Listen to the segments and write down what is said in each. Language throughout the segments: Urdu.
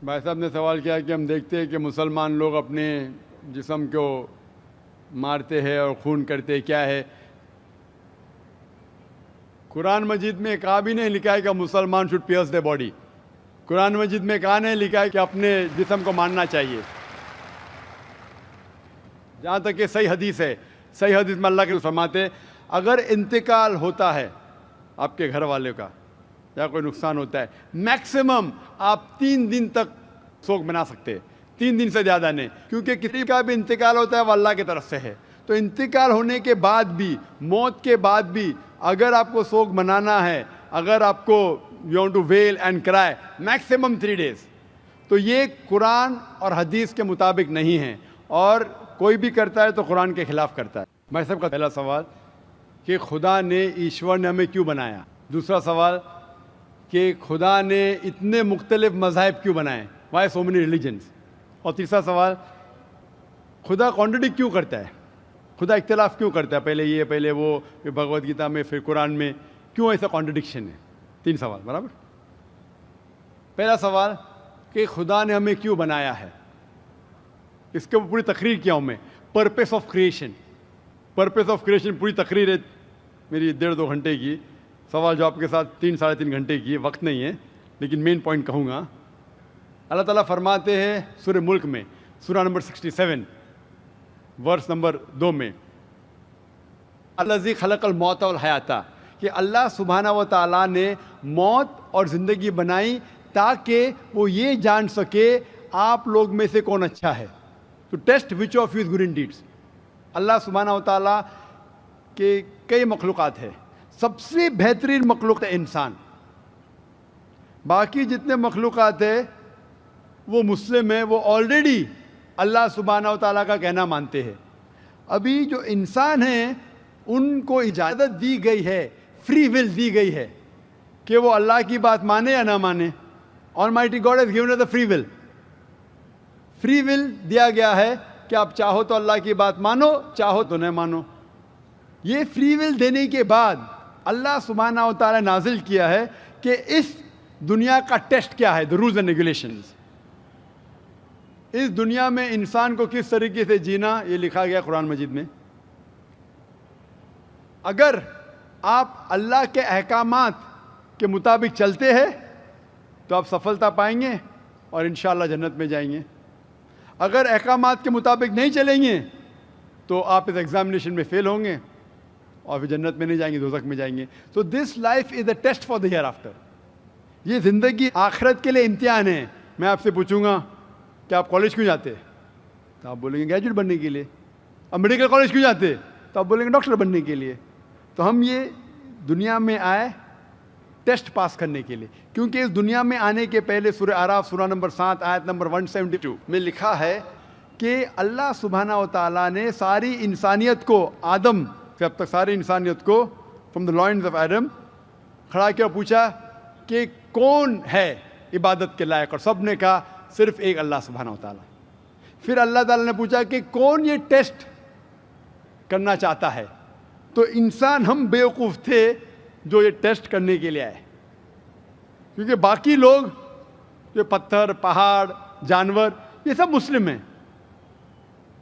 بھائی صاحب نے سوال کیا کہ ہم دیکھتے ہیں کہ مسلمان لوگ اپنے جسم کو مارتے ہیں اور خون کرتے ہیں، کیا ہے؟ قرآن مجید میں کہا بھی نہیں لکھا ہے کہ مسلمان شوڈ پیئرس دی باڈی. قرآن مجید میں کہا نہیں لکھا ہے کہ اپنے جسم کو مارنا چاہیے. جہاں تک کہ صحیح حدیث ہے، صحیح حدیث میں اللہ کے فرماتے اگر انتقال ہوتا ہے آپ کے گھر والے کا یا کوئی نقصان ہوتا ہے، میکسیمم آپ 3 دن تک سوگ منا سکتے ہیں، 3 دن سے زیادہ نہیں، کیونکہ کسی کا بھی انتقال ہوتا ہے وہ اللہ کی طرف سے ہے. تو انتقال ہونے کے بعد بھی، موت کے بعد بھی اگر آپ کو سوگ منانا ہے، اگر آپ کو you want to well and کرائے، میکسیمم 3 days. تو یہ قرآن اور حدیث کے مطابق نہیں ہے، اور کوئی بھی کرتا ہے تو قرآن کے خلاف کرتا ہے. میں سب کا پہلا سوال کہ خدا نے، ایشور نے ہمیں کیوں بنایا؟ دوسرا سوال کہ خدا نے اتنے مختلف مذاہب کیوں بنائے؟ Why so many religions? اور تیسرا سوال خدا کانٹرڈکٹ کیوں کرتا ہے؟ خدا اختلاف کیوں کرتا ہے؟ پہلے یہ، پہلے وہ، پھر بھگوت گیتا میں، پھر قرآن میں، کیوں ایسا کانٹرڈکشن ہے؟ 3 سوال برابر. پہلا سوال کہ خدا نے ہمیں کیوں بنایا ہے، اس کے پوری تقریر کیا ہوں میں. Purpose of creation, purpose of creation پوری تقریر ہے میری 1.5-2 گھنٹے کی. سوال جواب کے ساتھ 3-3.5 گھنٹے کی، وقت نہیں ہے لیکن مین پوائنٹ کہوں گا. اللہ تعالیٰ فرماتے ہیں سورہ ملک میں، سورہ نمبر 67 ورس نمبر 2 میں، الذی خلق الموت والحیات، کہ اللہ سبحانہ و تعالیٰ نے موت اور زندگی بنائی تاکہ وہ یہ جان سکے آپ لوگ میں سے کون اچھا ہے. تو test which of you is good in deeds. اللہ سبحانہ و تعالیٰ کے کئی مخلوقات ہیں، سب سے بہترین مخلوق ہے انسان. باقی جتنے مخلوقات ہیں وہ مسلم ہیں، وہ آلریڈی اللہ سبحانہ و تعالیٰ کا کہنا مانتے ہیں. ابھی جو انسان ہیں ان کو اجازت دی گئی ہے، فری ول دی گئی ہے کہ وہ اللہ کی بات مانے یا نہ مانے. Almighty God has given us the free will. Free will دیا گیا ہے کہ آپ چاہو تو اللہ کی بات مانو، چاہو تو نہ مانو. یہ فری ول دینے کے بعد اللہ سبحانہ و تعالیٰ نازل کیا ہے کہ اس دنیا کا ٹیسٹ کیا ہے، the rules and regulations. اس دنیا میں انسان کو کس طریقے سے جینا یہ لکھا گیا قرآن مجید میں. اگر آپ اللہ کے احکامات کے مطابق چلتے ہیں تو آپ سفلتا پائیں گے اور انشاءاللہ جنت میں جائیں گے. اگر احکامات کے مطابق نہیں چلیں گے تو آپ اس ایگزامینیشن میں فیل ہوں گے اور پھر جنت میں نہیں جائیں گے، دوزخ میں جائیں گے. تو this life is a test for the hair after. یہ زندگی آخرت کے لیے امتحان ہے. میں آپ سے پوچھوں گا کہ آپ کالج کیوں جاتے؟ تو آپ بولیں گے گریجویٹ بننے کے لیے. اب میڈیکل کالج کیوں جاتے؟ تو آپ بولیں گے ڈاکٹر بننے کے لیے. تو ہم یہ دنیا میں آئے ٹیسٹ پاس کرنے کے لیے، کیونکہ اس دنیا میں آنے کے پہلے سورہ اعراف سورہ نمبر 7 آیت نمبر 172 میں لکھا ہے کہ اللہ سبحانہ و تعالیٰ نے ساری انسانیت کو، آدم سے اب تک ساری انسانیت کو from the lines of Adam کھڑا کیا اور پوچھا کہ کون ہے عبادت کے لائق، اور سب نے کہا صرف ایک اللہ سبحانہ و تعالیٰ. پھر اللہ تعالیٰ نے پوچھا کہ کون یہ ٹیسٹ کرنا چاہتا ہے. تو انسان ہم بیوقوف تھے جو یہ ٹیسٹ کرنے کے لیے آئے، کیونکہ باقی لوگ جو پتھر، پہاڑ، جانور، یہ سب مسلم ہیں،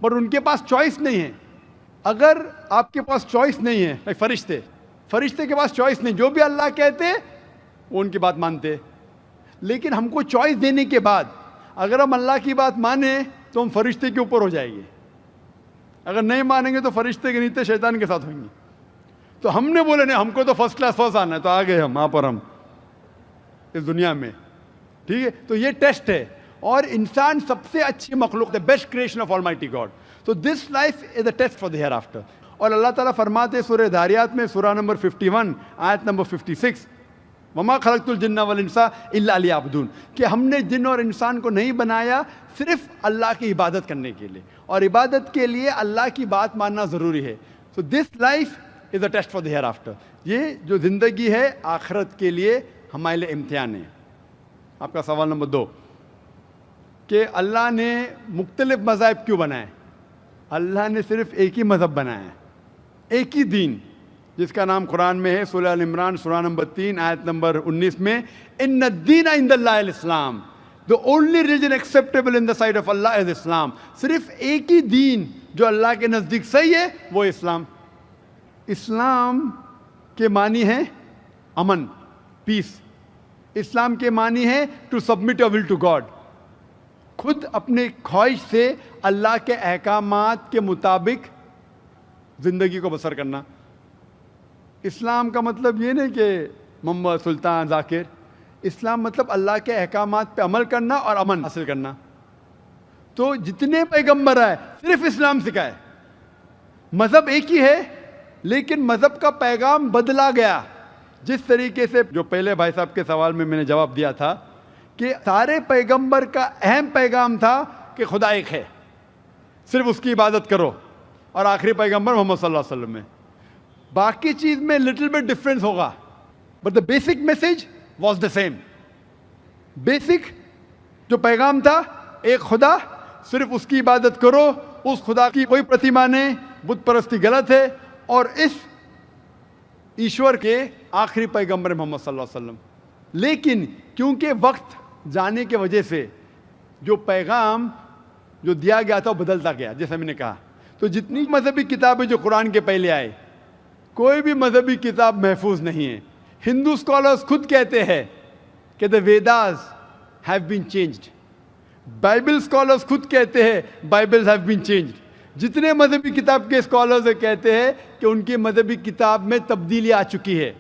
پر ان کے پاس چوائس نہیں ہے. اگر آپ کے پاس چوائس نہیں ہے، فرشتے کے پاس چوائس نہیں، جو بھی اللہ کہتے وہ ان کی بات مانتے. لیکن ہم کو چوائس دینے کے بعد اگر ہم اللہ کی بات مانیں تو ہم فرشتے کے اوپر ہو جائیں گے، اگر نہیں مانیں گے تو فرشتے کے نیچے شیطان کے ساتھ ہوئیں گے. تو ہم نے بولے نہیں، ہم کو تو فرسٹ کلاس فرسٹ آنا ہے، تو آ گئے ہم وہاں پر، ہم اس دنیا میں. ٹھیک ہے، تو یہ ٹیسٹ ہے. اور انسان سب سے اچھی مخلوق ہے، best creation of almighty God. تو this life is a test for the hair آفٹر. اور اللہ تعالیٰ فرماتے سورہ داریات میں سورہ نمبر 51 آیت نمبر 56، وما خلقت الجن والانس الا لیعبدون، کہ ہم نے جن اور انسان کو نہیں بنایا صرف اللہ کی عبادت کرنے کے لیے، اور عبادت کے لیے اللہ کی بات ماننا ضروری ہے. So this life is a test for the hair after. یہ جو زندگی ہے آخرت کے لیے ہمارے لیے امتحان ہے. آپ کا سوال نمبر 2 کہ اللہ نے مختلف مذاہب کیوں بنائے؟ اللہ نے صرف ایک ہی مذہب بنایا ہے، ایک ہی دین، جس کا نام قرآن میں ہے سورہ ال عمران سورہ نمبر 3 آیت نمبر 19 میں، ان الدین عند اللہ الاسلام، The only religion acceptable in the sight of Allah is Islam. صرف ایک ہی دین جو اللہ کے نزدیک صحیح ہے وہ اسلام. اسلام کے معنی ہے امن، پیس. اسلام کے معنی ہے to submit your will to God. خود اپنے خواہش سے اللہ کے احکامات کے مطابق زندگی کو بسر کرنا. اسلام کا مطلب یہ نہیں کہ محمد سلطان ذاکر. اسلام مطلب اللہ کے احکامات پہ عمل کرنا اور امن حاصل کرنا. تو جتنے پیغمبر آئے صرف اسلام سکھائے. مذہب ایک ہی ہے لیکن مذہب کا پیغام بدلا گیا. جس طریقے سے جو پہلے بھائی صاحب کے سوال میں نے جواب دیا تھا کہ سارے پیغمبر کا اہم پیغام تھا کہ خدا ایک ہے، صرف اس کی عبادت کرو، اور آخری پیغمبر محمد صلی اللہ علیہ وسلم میں باقی چیز میں لٹل بٹ ڈفرینس ہوگا، but the basic message was the same. Basic جو پیغام تھا ایک خدا، صرف اس کی عبادت کرو، اس خدا کی کوئی پرتیما نہیں، بت پرستی غلط ہے، اور اس ایشور کے آخری پیغمبر محمد صلی اللہ علیہ وسلم. لیکن کیونکہ وقت جانے کی وجہ سے جو پیغام جو دیا گیا تھا وہ بدلتا گیا، جیسا میں نے کہا. تو جتنی مذہبی کتابیں جو قرآن کے پہلے آئے، کوئی بھی مذہبی کتاب محفوظ نہیں ہے. ہندو اسکالرز خود کہتے ہیں کہ the Vedas have been changed. Bible scholars خود کہتے ہیں بائبل ہیو بین چینجڈ. جتنے مذہبی کتاب کے اسکالرز کہتے ہیں کہ ان کی مذہبی کتاب میں تبدیلی آ چکی ہے.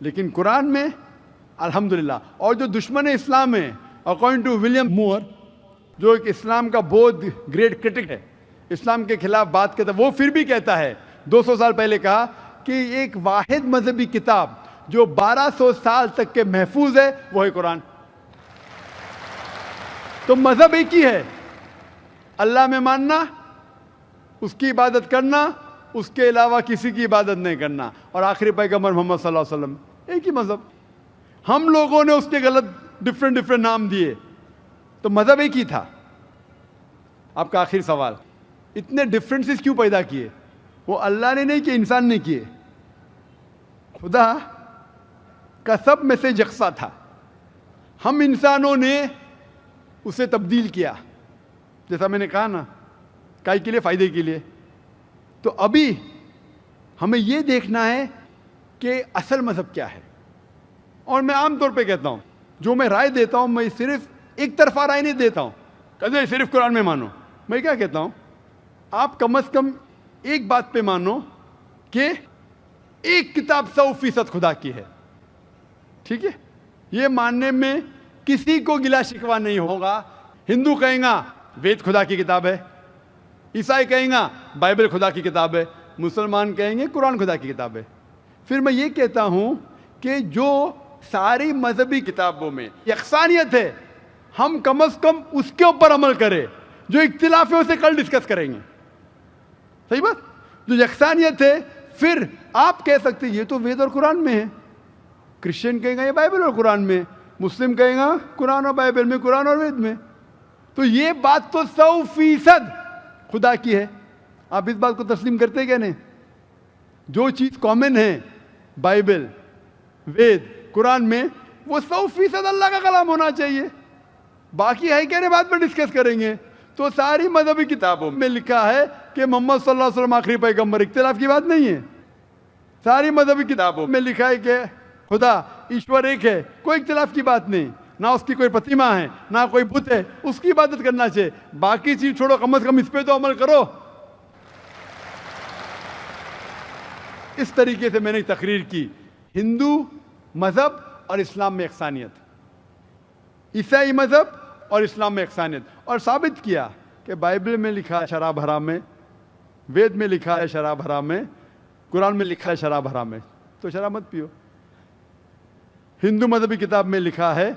لیکن قرآن میں الحمدللہ. اور جو دشمن اسلام ہے اکارڈنگ ٹو ولیم مور، جو ایک اسلام کا بہت گریٹ کرٹک ہے، اسلام کے خلاف بات کرتا ہے، وہ پھر بھی کہتا ہے 200 سال پہلے کہا کہ ایک واحد مذہبی کتاب جو 1200 سال تک کے محفوظ ہے وہ ہے قرآن. تو مذہب ایک ہی ہے، اللہ میں ماننا، اس کی عبادت کرنا، اس کے علاوہ کسی کی عبادت نہیں کرنا، اور آخری پیغمبر محمد صلی اللہ علیہ وسلم. ایک ہی مذہب. ہم لوگوں نے اس کے غلط ڈفرینٹ نام دیے، تو مذہب ایک ہی تھا. آپ کا آخری سوال، اتنے ڈفرینسز کیوں پیدا کیے؟ وہ اللہ نے نہیں کیے، انسان نے کیے. خدا کا سب میں سے یکساں تھا، ہم انسانوں نے اسے تبدیل کیا. جیسا میں نے کہا نا، کائی کے لیے؟ فائدے کے لیے. تو ابھی ہمیں یہ دیکھنا ہے کہ اصل مذہب کیا ہے. اور میں عام طور پہ کہتا ہوں، جو میں رائے دیتا ہوں میں صرف ایک طرفہ رائے نہیں دیتا ہوں کہ صرف قرآن میں مانو. میں کیا کہتا ہوں، آپ کم از کم ایک بات پہ مانو کہ ایک کتاب 100% خدا کی ہے. ٹھیک ہے؟ یہ ماننے میں کسی کو گلا شکوہ نہیں ہوگا. ہندو کہیں گا وید خدا کی کتاب ہے، عیسائی کہیں گا بائبل خدا کی کتاب ہے، مسلمان کہیں گے قرآن خدا کی کتاب ہے. پھر میں یہ کہتا ہوں کہ جو ساری مذہبی کتابوں میں یکسانیت ہے، ہم کم از کم اس کے اوپر عمل کریں. جو اختلاف ہے اسے کل ڈسکس کریں گے. صحیح بات؟ جو یکسانیت ہے، پھر آپ کہہ سکتے یہ تو وید اور قرآن میں ہے. کرسچن کہیں گا یہ بائبل اور قرآن میں، مسلم کہیں گا قرآن اور بائبل میں، قرآن اور وید میں. تو یہ بات تو 100% خدا کی ہے. آپ اس بات کو تسلیم کرتے کیا نہیں؟ جو چیز کامن ہے بائبل، وید، قرآن میں، وہ 100% اللہ کا کلام ہونا چاہیے. باقی ہے کہنے بعد میں ڈسکس کریں گے. تو ساری مذہبی کتابوں میں لکھا ہے کہ محمد صلی اللہ علیہ وسلم آخری پیغمبر. اختلاف کی بات نہیں ہے. ساری مذہبی کتابوں میں لکھا ہے کہ خدا ایشور ایک ہے، کوئی اختلاف کی بات نہیں. نہ اس کی کوئی پرتیما ہے، نہ کوئی بت ہے، اس کی عبادت کرنا چاہیے. باقی چیز چھوڑو، کم از کم اس پہ تو عمل کرو. اس طریقے سے میں نے تقریر کی ہندو مذہب اور اسلام میں یکسانیت، عیسائی مذہب اور اسلام میں یکسانیت، اور ثابت کیا کہ بائبل میں لکھا ہے شراب حرام ہے، وید میں لکھا ہے شراب حرام ہے، قرآن میں لکھا ہے شراب حرام ہے، تو شراب مت پیو. ہندو مذہبی کتاب میں لکھا ہے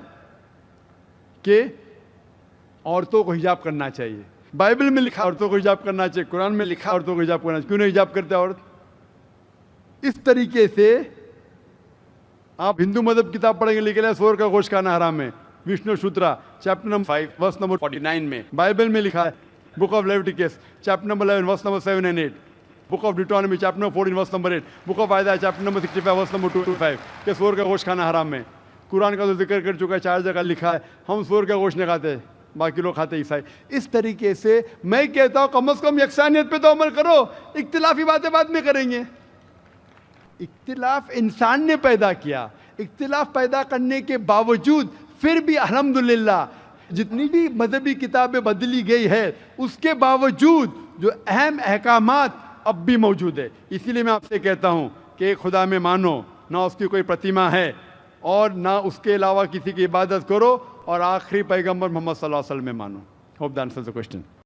کہ عورتوں کو حجاب کرنا چاہیے. بائبل میں لکھا عورتوں کو حجاب کرنا چاہیے، قرآن میں لکھا عورتوں کو حجاب کرنا چاہیے. کیوں نہیں حجاب کرتے عورت؟ اس طریقے سے آپ ہندو مذہب کتاب پڑھیں گے، لکھا ہے سور کا گوشت کھانا حرام ہے، Vishnu Sutra chapter number 5 verse number 49 میں. بائبل میں لکھا ہے book of Leviticus chapter number 11 verse number 7 and 8، book of Deuteronomy chapter number 14 verse number 8، book of Isaiah chapter number 65 verse number 2 to 5 کہ سور کا گوشت کھانا حرام ہے. قرآن کا تو ذکر کر چکا ہے، 4 جگہ لکھا ہے ہم سور کا گوشت نہیں کھاتے، باقی لوگ کھاتے عیسائی. اس طریقے سے میں کہتا ہوں کم از کم یکسانیت پہ تو عمل کرو، اختلافی باتیں بعد میں کریں گے. اختلاف انسان نے پیدا کیا، اختلاف پیدا کرنے کے باوجود پھر بھی الحمدللہ جتنی بھی مذہبی کتابیں بدلی گئی ہے اس کے باوجود جو اہم احکامات اب بھی موجود ہے. اسی لیے میں آپ سے کہتا ہوں کہ ایک خدا میں مانو، نہ اس کی کوئی پرتیما ہے اور نہ اس کے علاوہ کسی کی عبادت کرو، اور آخری پیغمبر محمد صلی اللہ علیہ وسلم میں مانو. Hope the answers the question.